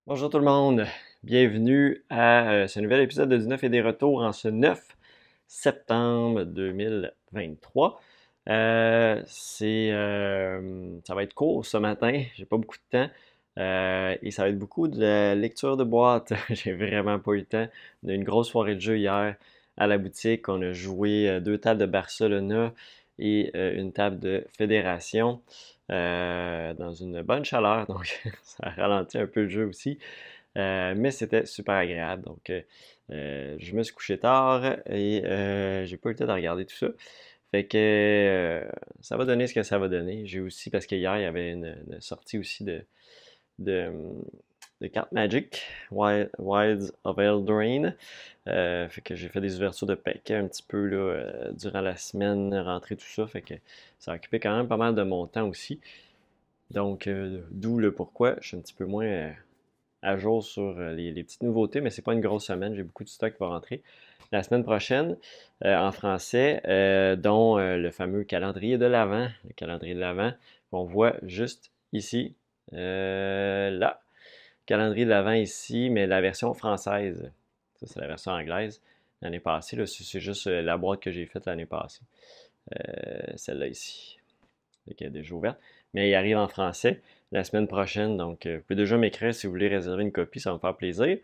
Bonjour tout le monde, bienvenue à ce nouvel épisode de Du Neuf et des Retours en ce 9 septembre 2023. Ça va être court ce matin, j'ai pas beaucoup de temps et ça va être beaucoup de la lecture de boîte. J'ai vraiment pas eu le temps. On a eu une grosse soirée de jeu hier à la boutique. On a joué deux tables de Barcelona et une table de Fédération dans une bonne chaleur, donc ça ralentit un peu le jeu aussi. Mais c'était super agréable. Donc, je me suis couché tard et j'ai pas eu le temps de regarder tout ça. Fait que ça va donner ce que ça va donner. J'ai aussi, parce qu'hier, il y avait une sortie aussi de, de cartes Magic, Wilds of Eldraine. Fait que j'ai fait des ouvertures de paquets un petit peu là, durant la semaine, rentrée, tout ça. Fait que ça a occupé quand même pas mal de mon temps aussi. Donc, d'où le pourquoi je suis un petit peu moins à jour sur les petites nouveautés, mais c'est pas une grosse semaine. J'ai beaucoup de stock qui va rentrer la semaine prochaine en français, dont le fameux calendrier de l'Avent, le calendrier de l'Avent qu'on voit juste ici, là. Calendrier de l'Avent ici, mais la version française. Ça, c'est la version anglaise l'année passée. Là, c'est juste la boîte que j'ai faite l'année passée. Celle-là ici, qui est déjà ouverte. Mais il arrive en français la semaine prochaine. Donc, vous pouvez déjà m'écrire si vous voulez réserver une copie, ça va me faire plaisir.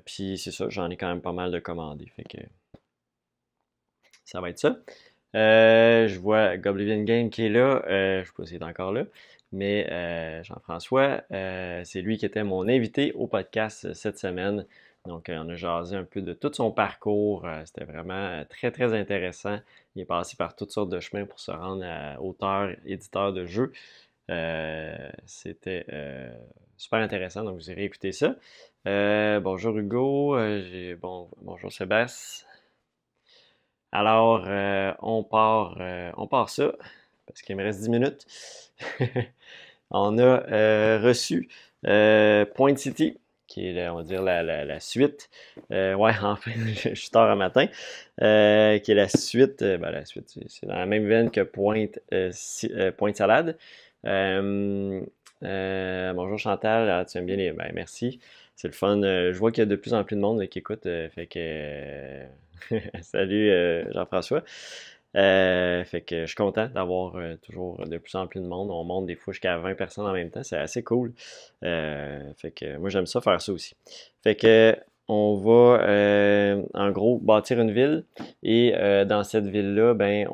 Puis c'est ça, j'en ai quand même pas mal de commandés. Fait que ça va être ça. Je vois Goblivian Game qui est là. Je sais pas s'il est encore là. Mais Jean-François, c'est lui qui était mon invité au podcast cette semaine. Donc, on a jasé un peu de tout son parcours. C'était vraiment très, très intéressant. Il est passé par toutes sortes de chemins pour se rendre à auteur, éditeur de jeux. C'était super intéressant, donc vous irez écouter ça. Bonjour Hugo, bonjour Sébastien. Alors, on part ça, parce qu'il me reste 10 minutes. On a reçu Point City, qui est, on va dire, la suite. Ouais, enfin, je suis tard un matin. Qui est la suite, la suite, c'est dans la même veine que Pointe Salade. Euh, Bonjour Chantal, tu aimes bien les. Ben, merci. C'est le fun. Je vois qu'il y a de plus en plus de monde qui écoute. Fait que. Salut Jean-François. Fait que je suis content d'avoir toujours de plus en plus de monde. On monte des fois jusqu'à 20 personnes en même temps. C'est assez cool. Fait que moi j'aime ça faire ça aussi. Fait que on va en gros bâtir une ville et dans cette ville-là, ben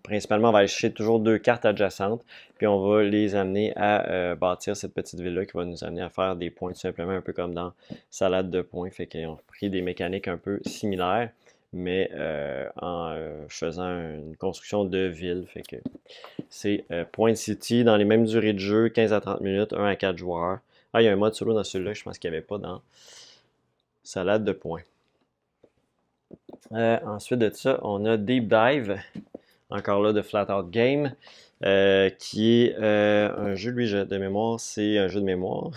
principalement on va aller chercher toujours deux cartes adjacentes, puis on va les amener à bâtir cette petite ville-là qui va nous amener à faire des points tout simplement un peu comme dans Salade de points. Fait qu'on a pris des mécaniques un peu similaires, mais en faisant une construction de ville. Fait que c'est Point City dans les mêmes durées de jeu, 15 à 30 minutes, 1 à 4 joueurs. Ah, il y a un mode solo dans celui-là, je pense qu'il n'y avait pas dans Salade de points. Ensuite de ça, on a Deep Dive, encore là de Flat Out Game, qui est un jeu, lui, de mémoire, c'est un jeu de mémoire.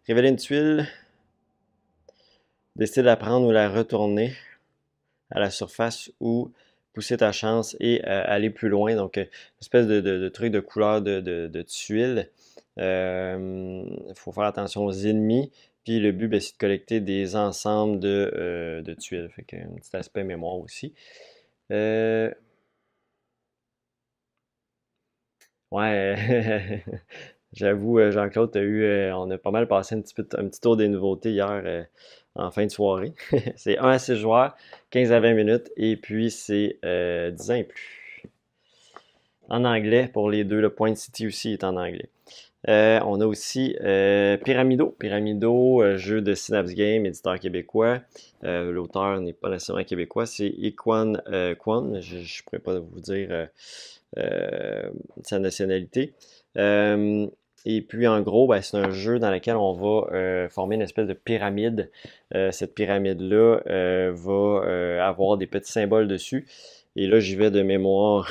Révéler une tuile, décider de la prendre ou la retourner à la surface ou pousser ta chance et aller plus loin. Donc, une espèce de truc de couleur de tuiles. Il faut faire attention aux ennemis. Puis le but, ben, c'est de collecter des ensembles de tuiles. Fait qu'un petit aspect mémoire aussi. Euh, ouais, j'avoue, Jean-Claude, on a pas mal passé un petit tour des nouveautés hier en fin de soirée. C'est 1 à 6 joueurs, 15 à 20 minutes, et puis c'est 10 ans et plus. En anglais pour les deux, le Point City aussi est en anglais. On a aussi Pyramido. Pyramido, jeu de Synapse Game, éditeur québécois. L'auteur n'est pas nécessairement québécois, c'est Equan Kwan. Je ne pourrais pas vous dire sa nationalité. Et puis en gros, ben, c'est un jeu dans lequel on va former une espèce de pyramide. Cette pyramide-là va avoir des petits symboles dessus. Et là, j'y vais de mémoire.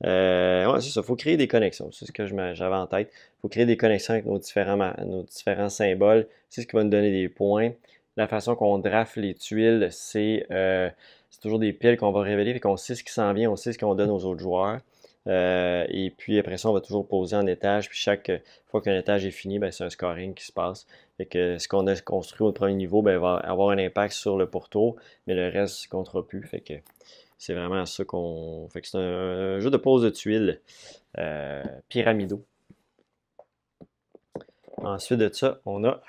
Ouais, c'est ça, il faut créer des connexions. C'est ce que j'avais en tête. Il faut créer des connexions avec nos différents symboles. C'est ce qui va nous donner des points. La façon qu'on draft les tuiles, c'est toujours des piles qu'on va révéler, et qu'on sait ce qui s'en vient, on sait ce qu'on donne aux autres joueurs. Et puis après ça, on va toujours poser en étage. Puis chaque fois qu'un étage est fini, ben, c'est un scoring qui se passe. Fait que ce qu'on a construit au premier niveau, ben, va avoir un impact sur le pourtour, mais le reste ne comptera plus. Fait que c'est vraiment ça qu'on. Fait que c'est un jeu de pose de tuiles pyramidaux. Ensuite de ça, on a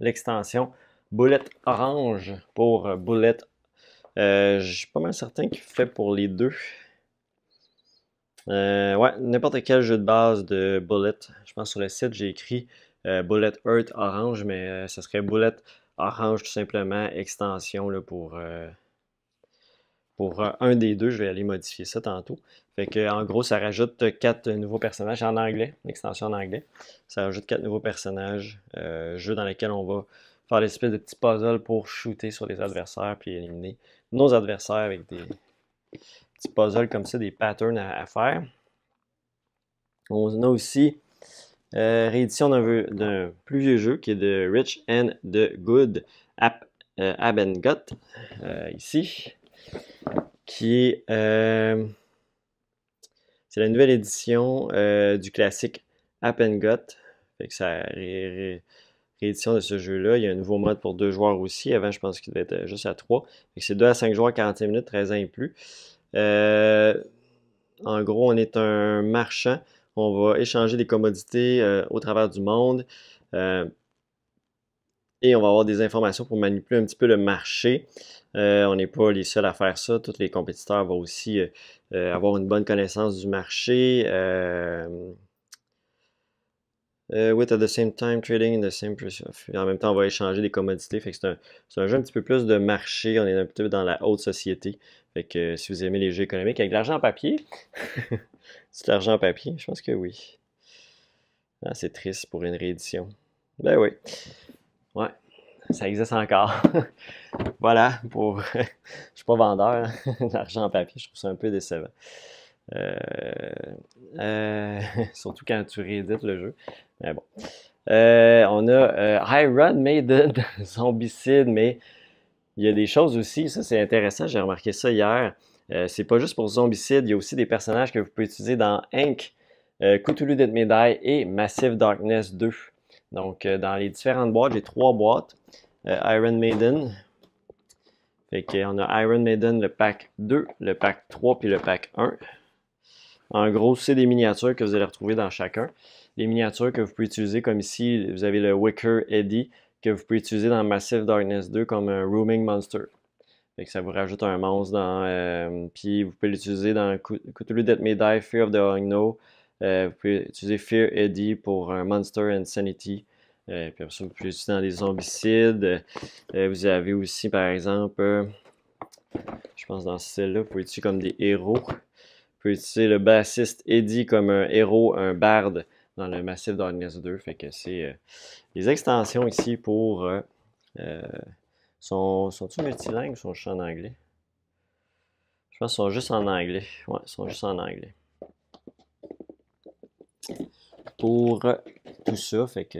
l'extension Bullet Orange pour Bullet. Je suis pas mal certain qu'il fait pour les deux. Ouais, n'importe quel jeu de base de Bullet. Je pense sur le site, j'ai écrit Bullet Earth Orange, mais ça serait Bullet Orange tout simplement, extension là, pour un des deux. Je vais aller modifier ça tantôt. Fait que, en gros, ça rajoute 4 nouveaux personnages en anglais, l'extension en anglais. Ça rajoute 4 nouveaux personnages, jeu dans lequel on va faire l'espèce de petits puzzles pour shooter sur les adversaires puis éliminer nos adversaires avec des petits puzzles comme ça, des patterns à faire. On a aussi réédition d'un plus vieux jeu qui est de Rich and the Good Abengot, ici, qui est c'est la nouvelle édition du classique Abengot. Fait que ça réédition de ce jeu-là. Il y a un nouveau mode pour 2 joueurs aussi. Avant, je pense qu'il devait être juste à 3. Fait que c'est 2 à 5 joueurs, 45 minutes, 13 ans et plus. En gros, on est un marchand. On va échanger des commodités au travers du monde. Et on va avoir des informations pour manipuler un petit peu le marché. On n'est pas les seuls à faire ça. Tous les compétiteurs vont aussi avoir une bonne connaissance du marché. With at the same time trading in the same en même temps, on va échanger des commodités. Fait que c'est un jeu un petit peu plus de marché. On est un petit peu dans la haute société. Fait que si vous aimez les jeux économiques avec de l'argent en papier, c'est de l'argent en papier, je pense que oui. Ah, c'est triste pour une réédition. Ben oui. Ouais, ça existe encore. Voilà, pour. Je suis pas vendeur, hein. L'argent en papier, je trouve ça un peu décevant. Euh, surtout quand tu réédites le jeu. Mais bon. On a Iron Maiden, Zombicide, mais il y a des choses aussi, ça c'est intéressant, j'ai remarqué ça hier. C'est pas juste pour Zombicide, il y a aussi des personnages que vous pouvez utiliser dans Ink, Cthulhu Death May Die et Massive Darkness 2. Donc, dans les différentes boîtes, j'ai 3 boîtes. Iron Maiden. Fait qu'on a Iron Maiden, le pack 2, le pack 3 puis le pack 1. En gros, c'est des miniatures que vous allez retrouver dans chacun. Les miniatures que vous pouvez utiliser, comme ici, vous avez le Wicker Eddie, que vous pouvez utiliser dans Massive Darkness 2 comme un Rooming Monster. Fait que ça vous rajoute un monstre dans. Puis vous pouvez l'utiliser dans Cthulhu Death May Die, Fear of the Unknown. Vous pouvez utiliser Fear Eddie pour un Monster Insanity. Puis après ça, vous pouvez l'utiliser dans des zombicides. Vous avez aussi, par exemple, je pense dans celle-là, vous pouvez utiliser comme des héros. Vous pouvez utiliser le bassiste Eddie comme un héros, un barde dans le Massive Darkness 2. Fait que c'est les extensions ici pour. Sont-ils multilingues ou sont juste en anglais? Je pense qu'ils sont juste en anglais. Ouais, ils sont juste en anglais. Pour tout ça, fait que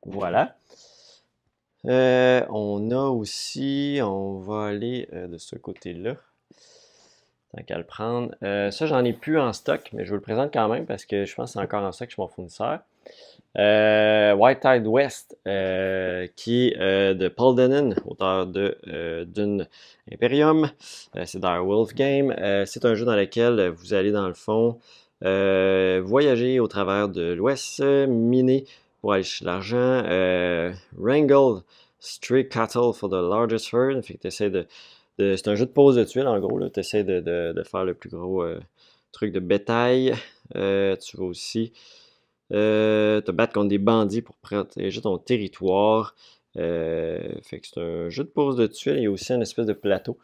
voilà. On a aussi, on va aller de ce côté-là. Tant qu'à le prendre. Ça, j'en ai plus en stock, mais je vous le présente quand même parce que je pense que c'est encore en stock chez mon fournisseur. White Tide West, qui est de Paul Dennen, auteur de Dune Imperium. C'est Direwolf Game. C'est un jeu dans lequel vous allez, dans le fond, voyager au travers de l'Ouest, miner pour aller chercher l'argent, wrangle stray cattle for the largest herd. Fait que t'essaies c'est un jeu de pose de tuiles, en gros. Tu essaies de faire le plus gros truc de bétail. Tu vas aussi te battre contre des bandits pour protéger ton territoire. Fait que c'est un jeu de pose de tuiles. Il y a aussi une espèce de plateau.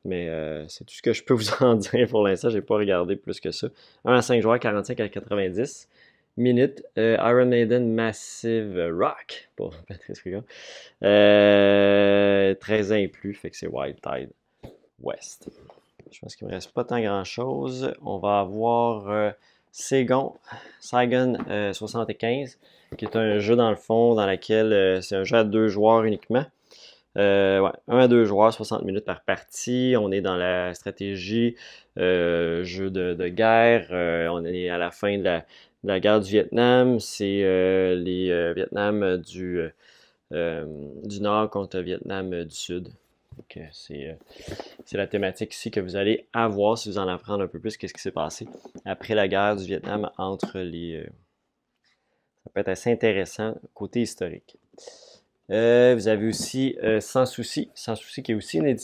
Mais c'est tout ce que je peux vous en dire pour l'instant. J'ai pas regardé plus que ça. 1 à 5 joueurs, 45 à 90 minutes. Iron Maiden Massive Rock pour Patrice Rigon. 13 ans et plus. Fait que c'est Wild Tide West. Je pense qu'il me reste pas tant grand chose. On va avoir Saigon 75, qui est un jeu dans le fond dans lequel c'est un jeu à 2 joueurs uniquement. Ouais, 1 à 2 joueurs, 60 minutes par partie. On est dans la stratégie, jeu de guerre. On est à la fin de la guerre du Vietnam. C'est les Vietnam du Nord contre le Vietnam du Sud. Donc, c'est la thématique ici que vous allez avoir si vous en apprenez un peu plus qu'est-ce qui s'est passé après la guerre du Vietnam entre les... ça peut être assez intéressant côté historique. Vous avez aussi Sans Souci. Sans Souci qui est aussi une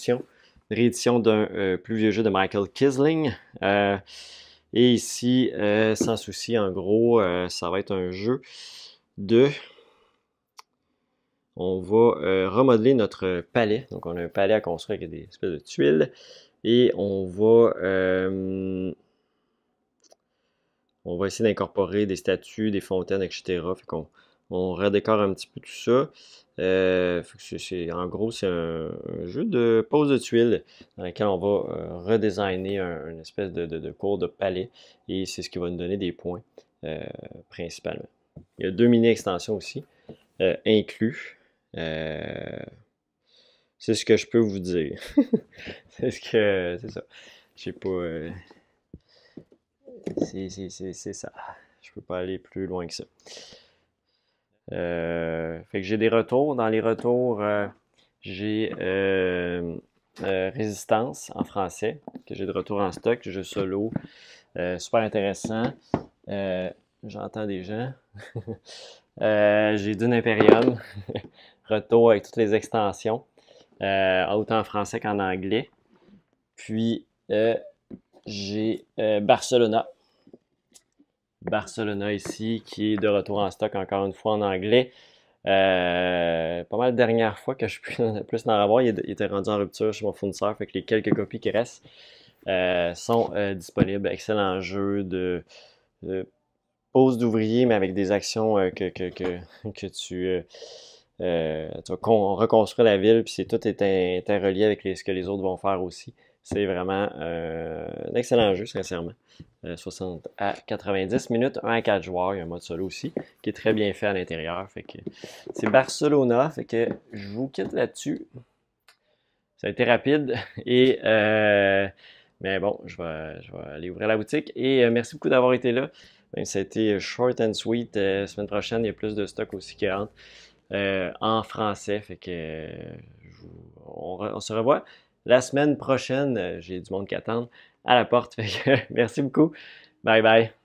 réédition d'un plus vieux jeu de Michael Kisling. Et ici, Sans Souci, en gros, ça va être un jeu de... On va remodeler notre palais. Donc, on a un palais à construire avec des espèces de tuiles. Et on va essayer d'incorporer des statues, des fontaines, etc. Fait qu'on on redécore un petit peu tout ça. En gros, c'est un jeu de pose de tuiles dans lequel on va redesigner une espèce de cours de palais et c'est ce qui va nous donner des points principalement. Il y a 2 mini-extensions aussi inclus. C'est ce que je peux vous dire. C'est ça. Je sais pas. C'est ça. Je peux pas aller plus loin que ça. Fait que j'ai des retours. Dans les retours, j'ai Résistance en français, que j'ai de retour en stock, jeu solo. Super intéressant. J'entends des gens. J'ai Dune Imperium. Retour avec toutes les extensions. Autant en français qu'en anglais. Puis j'ai Barcelona. Barcelona ici, qui est de retour en stock encore une fois en anglais. Pas mal de dernière fois que je peux plus en avoir. Il était rendu en rupture chez mon fournisseur, fait que les quelques copies qui restent sont disponibles. Excellent jeu de pose d'ouvrier, mais avec des actions que tu vas reconstruire la ville, puis tout est interrelié avec ce que les autres vont faire aussi. C'est vraiment un excellent jeu, sincèrement. 60 à 90 minutes, 1 à 4 joueurs. Il y a un mode solo aussi, qui est très bien fait à l'intérieur. Fait que c'est Barcelona. Fait que je vous quitte là-dessus. Ça a été rapide. Mais bon, je vais aller ouvrir la boutique. Et merci beaucoup d'avoir été là. Ben, ça a été short and sweet. Semaine prochaine, il y a plus de stock aussi qui rentre en français. Fait que on se revoit la semaine prochaine. J'ai du monde qui attend à la porte. Fait que merci beaucoup. Bye bye.